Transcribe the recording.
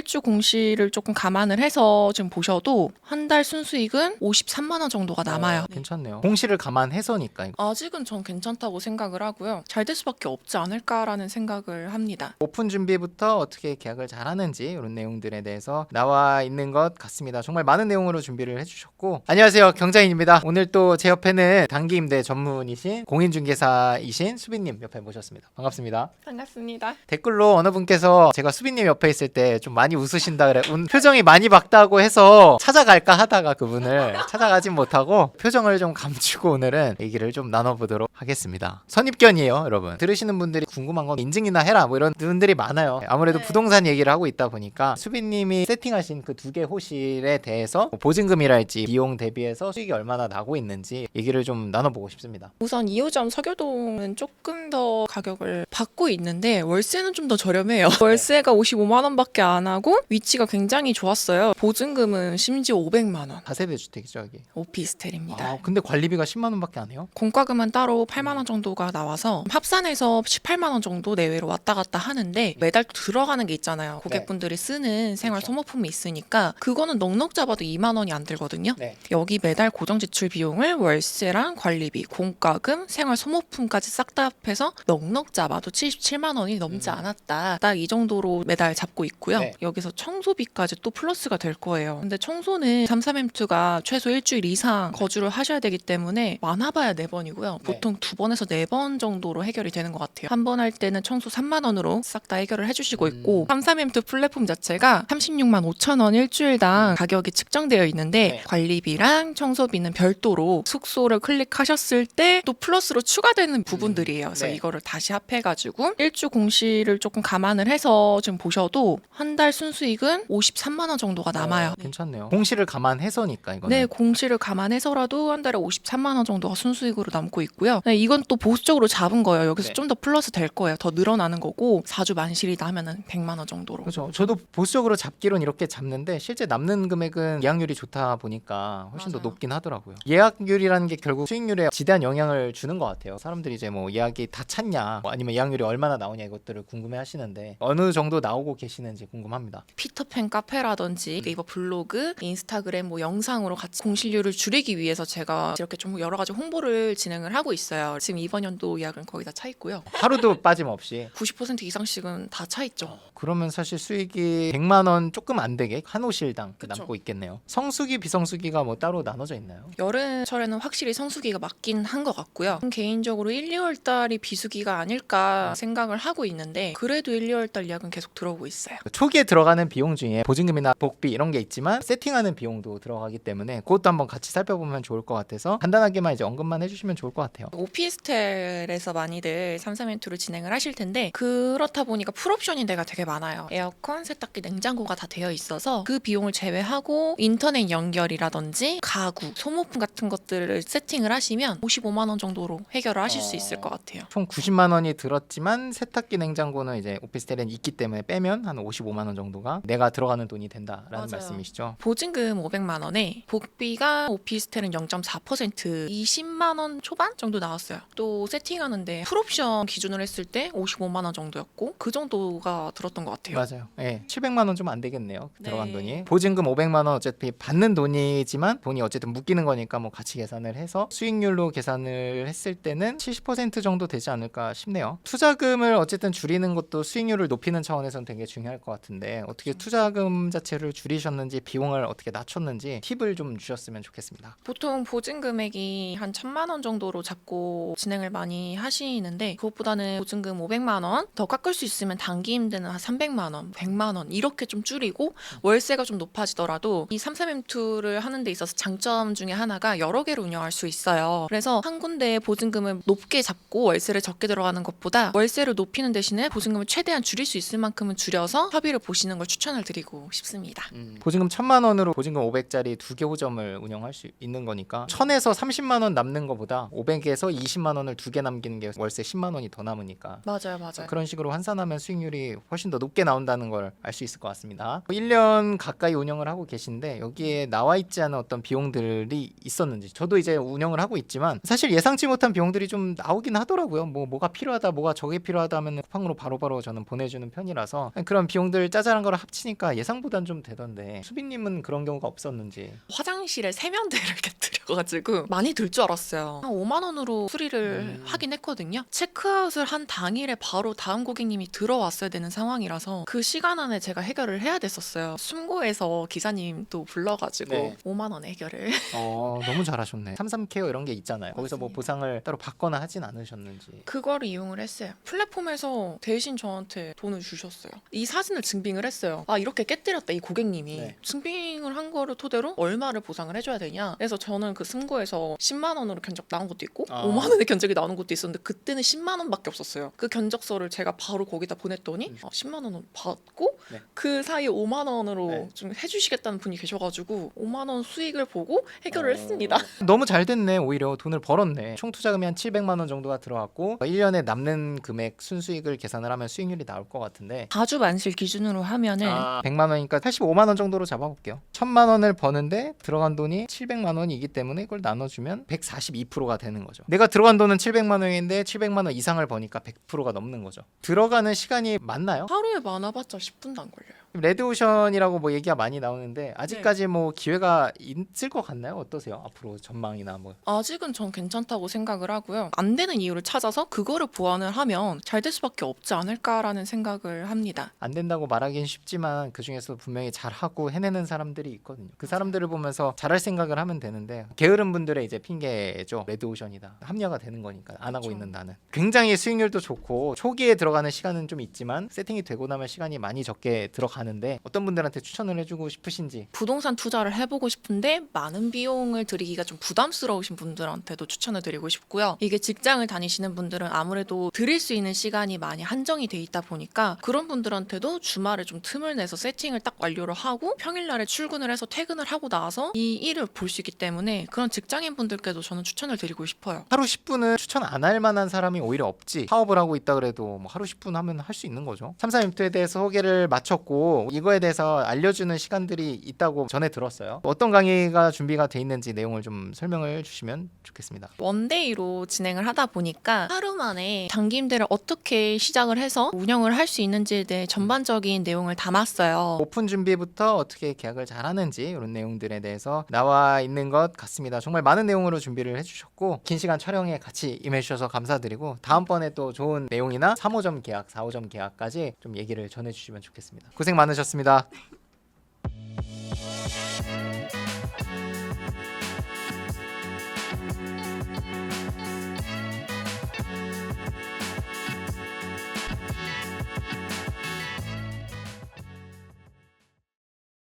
일주 공시를 조금 감안을 해서 지금 보셔도 한 달 순수익은 53만 원 정도가 남아요. 괜찮네요. 공시를 감안해서니까 이거. 아직은 전 괜찮다고 생각을 하고요. 잘 될 수밖에 없지 않을까라는 생각을 합니다. 오픈 준비부터 어떻게 계약을 잘하는지 이런 내용들에 대해서 나와 있는 것 같습니다. 정말 많은 내용으로 준비를 해주셨고, 안녕하세요, 경자인입니다. 오늘 또 제 옆에는 단기 임대 전문이신 공인중개사이신 수빈님 옆에 모셨습니다. 반갑습니다. 반갑습니다. 댓글로 어느 분께서 제가 수빈님 옆에 있을 때 좀 많이 웃으신다 그래, 표정이 많이 밝다고 해서 찾아갈까 하다가 그분을 찾아가진 못하고 표정을 좀 감추고 오늘은 얘기를 좀 나눠보도록 하겠습니다. 선입견이에요, 여러분. 들으시는 분들이 궁금한 건 인증이나 해라 뭐 이런 분들이 많아요. 아무래도 네. 부동산 얘기를 하고 있다 보니까 수빈님이 세팅하신 그 두 개 호실에 대해서 뭐 보증금이랄지 비용 대비해서 수익이 얼마나 나고 있는지 얘기를 좀 나눠보고 싶습니다. 우선 2호점 서교동은 조금 더 가격을 받고 있는데 월세는 좀 더 저렴해요. 월세가 55만 원밖에 안 하고 위치가 굉장히 좋았어요. 보증금은 심지어 500만 원. 4세대 주택이죠, 여기. 오피스텔입니다. 아, 근데 관리비가 10만 원밖에 안 해요? 공과금은 따로 8만 원 정도가 나와서 합산해서 18만 원 정도 내외로 왔다 갔다 하는데 매달 들어가는 게 있잖아요. 고객분들이 쓰는 생활 소모품이 있으니까 그거는 넉넉 잡아도 2만 원이 안 들거든요. 네. 여기 매달 고정 지출 비용을 월세랑 관리비, 공과금, 생활 소모품까지 싹 다 합해서 넉넉 잡아도 77만 원이 넘지 않았다. 딱 이 정도로 매달 잡고 있고요. 네. 여기서 청소비까지 또 플러스가 될 거예요. 근데 청소는 33M2가 최소 일주일 이상 거주를 하셔야 되기 때문에 많아봐야 4번이고요. 보통 2번에서 4번 정도로 해결이 되는 것 같아요. 한 번 할 때는 청소 3만 원으로 싹 다 해결을 해주시고 있고 33M2 플랫폼 자체가 36만 5천 원 일주일당 가격이 측정되어 있는데 네. 관리비랑 청소비는 별도로 숙소를 클릭하셨을 때 또 플러스로 추가되는 부분들이에요. 그래서 네. 이거를 다시 합해가지고 일주 공시를 조금 감안을 해서 지금 보셔도 한 달 순수익은 53만 원 정도가 남아요. 괜찮네요. 공시를 감안해서니까 이거는. 네, 공시를 감안해서라도 한 달에 53만 원 정도가 순수익으로 남고 있고요. 네, 이건 또 보수적으로 잡은 거예요. 여기서 네. 좀 더 플러스 될 거예요. 더 늘어나는 거고 4주 만실이다 하면은 100만 원 정도로. 그렇죠. 저도 보수적으로 잡기론 이렇게 잡는데 실제 남는 금액은 예약률이 좋다 보니까 훨씬 더 맞아요. 높긴 하더라고요. 예약률이라는 게 결국 수익률에 지대한 영향을 주는 것 같아요. 사람들이 이제 뭐 예약이 다 찼냐, 뭐 아니면 예약률이 얼마나 나오냐 이것들을 궁금해하시는데 어느 정도 나오고 계시는지 궁금합니다. 피터팬 카페라든지 네이버 블로그, 인스타그램 뭐 영상으로 같이 공실률을 줄이기 위해서 제가 이렇게 좀 여러 가지 홍보를 진행을 하고 있어요. 지금 이번 연도 예약은 거의 다 차 있고요. 하루도 빠짐없이. 90% 이상씩은 다 차 있죠. 그러면 사실 수익이 100만 원 조금 안 되게 한 호실당 그쵸. 남고 있겠네요. 성수기, 비성수기가 뭐 따로 나눠져 있나요? 여름철에는 확실히 성수기가 맞긴 한 것 같고요. 개인적으로 1, 2월 달이 비수기가 아닐까 생각을 하고 있는데 그래도 1, 2월 달 예약은 계속 들어오고 있어요. 초기에 들어가는 비용 중에 보증금이나 복비 이런 게 있지만 세팅하는 비용도 들어가기 때문에 그것도 한번 같이 살펴보면 좋을 것 같아서 간단하게만 이제 언급만 해주시면 좋을 것 같아요. 오피스텔에서 많이들 3,3M2를 진행을 하실 텐데 그렇다 보니까 풀옵션인 데가 되게 많아요. 에어컨, 세탁기, 냉장고가 다 되어 있어서 그 비용을 제외하고 인터넷 연결이라든지 가구, 소모품 같은 것들을 세팅을 하시면 55만 원 정도로 해결을 하실 수 있을 것 같아요. 총 90만 원이 들었지만 세탁기, 냉장고는 이제 오피스텔엔 있기 때문에 빼면 한 55만 원 정도가 내가 들어가는 돈이 된다라는 맞아요. 말씀이시죠? 보증금 500만 원에 복비가 오피스텔은 0.4% 20만 원 초반 정도 나왔어요. 또 세팅하는데 풀옵션 기준으로 했을 때 55만 원 정도였고 그 정도가 들었던 것 같아요. 맞아요. 예, 700만 원 좀 안 되겠네요. 들어간 네. 돈이. 보증금 500만 원 어차피 받는 돈이지만 돈이 어쨌든 묶이는 거니까 뭐 같이 계산을 해서 수익률로 계산을 했을 때는 70% 정도 되지 않을까 싶네요. 투자금을 어쨌든 줄이는 것도 수익률을 높이는 차원에서는 되게 중요할 것 같은데 어떻게 투자금 자체를 줄이셨는지 비용을 어떻게 낮췄는지 팁을 좀 주셨으면 좋겠습니다. 보통 보증 금액이 한 1,000만 원 정도로 잡고 진행을 많이 하시는데 그것보다는 보증금 500만 원 더 깎을 수 있으면 단기 임대는 한 300만 원, 100만 원 이렇게 좀 줄이고 월세가 좀 높아지더라도 이 33M2를 하는 데 있어서 장점 중에 하나가 여러 개를 운영할 수 있어요. 그래서 한 군데 보증금을 높게 잡고 월세를 적게 들어가는 것보다 월세를 높이는 대신에 보증금을 최대한 줄일 수 있을 만큼은 줄여서 협의를 보시는 걸 추천을 드리고 싶습니다. 보증금 1,000만 원으로 보증금 500짜리 2개 호점을 운영할 수 있는 거니까 1,000에서 30만 원 남는 것보다 500에서 20만 원을 2개 남기는 게 월세 10만 원이 더 남으니까 맞아요. 그런 식으로 환산하면 수익률이 훨씬 더 높게 나온다는 걸 알 수 있을 것 같습니다. 1년 가까이 운영을 하고 계신데 여기에 나와 있지 않은 어떤 비용들이 있었는지 저도 이제 운영을 하고 있지만 사실 예상치 못한 비용들이 좀 나오긴 하더라고요. 뭐가 필요하다, 뭐가 저게 필요하다 하면 쿠팡으로 바로바로 저는 보내주는 편이라서 그런 비용들 잘한 거를 합치니까 예상보단 좀 되던데 수빈님은 그런 경우가 없었는지. 화장실에 세면대를 깨뜨려가지고 많이 들 줄 알았어요. 한 5만 원으로 수리를 하긴 했거든요. 체크아웃을 한 당일에 바로 다음 고객님이 들어왔어야 되는 상황이라서 그 시간 안에 제가 해결을 해야 됐었어요. 숨고에서 기사님 또 불러가지고 네. 5만 원 해결을. 너무 잘하셨네. 삼삼케어 이런 게 있잖아요. 거기서 뭐 맞습니다. 보상을 따로 받거나 하진 않으셨는지. 그거를 이용을 했어요. 플랫폼에서 대신 저한테 돈을 주셨어요. 이 사진을 증빙을 했어요. 아, 이렇게 깨뜨렸다, 이 고객님이. 네. 증빙을 한 거를 토대로 얼마를 보상을 해줘야 되냐. 그래서 저는 그 승고에서 10만 원으로 견적 나온 것도 있고 5만 원의 견적이 나오는 것도 있었는데 그때는 10만 원밖에 없었어요. 그 견적서를 제가 바로 거기다 보냈더니 10만 원을 받고 네. 그 사이에 5만 원으로 네. 좀 해주시겠다는 분이 계셔가지고 5만 원 수익을 보고 해결을 했습니다. 너무 잘 됐네. 오히려 돈을 벌었네. 총 투자금이 한 700만 원 정도가 들어왔고 1년에 남는 금액 순수익을 계산을 하면 수익률이 나올 것 같은데 4주 만실 기준으로 하면은 100만 원이니까 85만 원 정도로 잡아볼게요. 1000만 원을 버는데 들어간 돈이 700만 원이기 때문에 이걸 나눠주면 142%가 되는 거죠. 내가 들어간 돈은 700만 원인데 700만 원 이상을 버니까 100%가 넘는 거죠. 들어가는 시간이 맞나요? 하루에 많아봤자 10분도 안 걸려요. 레드오션이라고 뭐 얘기가 많이 나오는데 아직까지 뭐 기회가 있을 것 같나요? 어떠세요? 앞으로 전망이나 뭐. 아직은 전 괜찮다고 생각을 하고요. 안 되는 이유를 찾아서 그거를 보완을 하면 잘 될 수밖에 없지 않을까라는 생각을 합니다. 안 된다고 말하긴 쉽지만 그 중에서 분명히 잘하고 해내는 사람들이 있거든요. 그 사람들을 보면서 잘할 생각을 하면 되는데 게으른 분들의 이제 핑계죠. 레드오션이다. 합리화가 되는 거니까 안 하고 그렇죠. 있는 나는. 굉장히 수익률도 좋고 초기에 들어가는 시간은 좀 있지만 세팅이 되고 나면 시간이 많이 적게 들어가는데 어떤 분들한테 추천을 해주고 싶으신지. 부동산 투자를 해보고 싶은데 많은 비용을 들이기가 좀 부담스러우신 분들한테도 추천을 드리고 싶고요. 이게 직장을 다니시는 분들은 아무래도 드릴 수 있는 시간이 많이 한정이 돼 있다 보니까 그런 분들한테도 주말에 좀 틈을 내서 세팅을 딱 완료를 하고 평일날에 출근을 해서 퇴근을 하고 나서 이 일을 볼 수 있기 때문에 그런 직장인 분들께도 저는 추천을 드리고 싶어요. 하루 10분은 추천 안 할 만한 사람이 오히려 없지. 사업을 하고 있다 그래도 뭐 하루 10분 하면 할 수 있는 거죠. 332에 대해서 소개를 마쳤고 이거에 대해서 알려주는 시간들이 있다고 전해 들었어요. 어떤 강의가 준비가 돼 있는지 내용을 좀 설명을 주시면 좋겠습니다. 원데이로 진행을 하다 보니까 하루 만에 단기 임대를 어떻게 시작을 해서 운영을 할 수 있는지에 대해 전반적인 내용을 담았어요. 오픈 준비부터 어떻게 계약을 잘하는지 이런 내용들에 대해서 나와 있는 것 같습니다. 정말 많은 내용으로 준비를 해주셨고 긴 시간 촬영에 같이 임해주셔서 감사드리고 다음번에 또 좋은 내용이나 3호점 계약, 4호점 계약까지 좀 얘기를 전해주시면 좋겠습니다. 고생 많으셨습니다.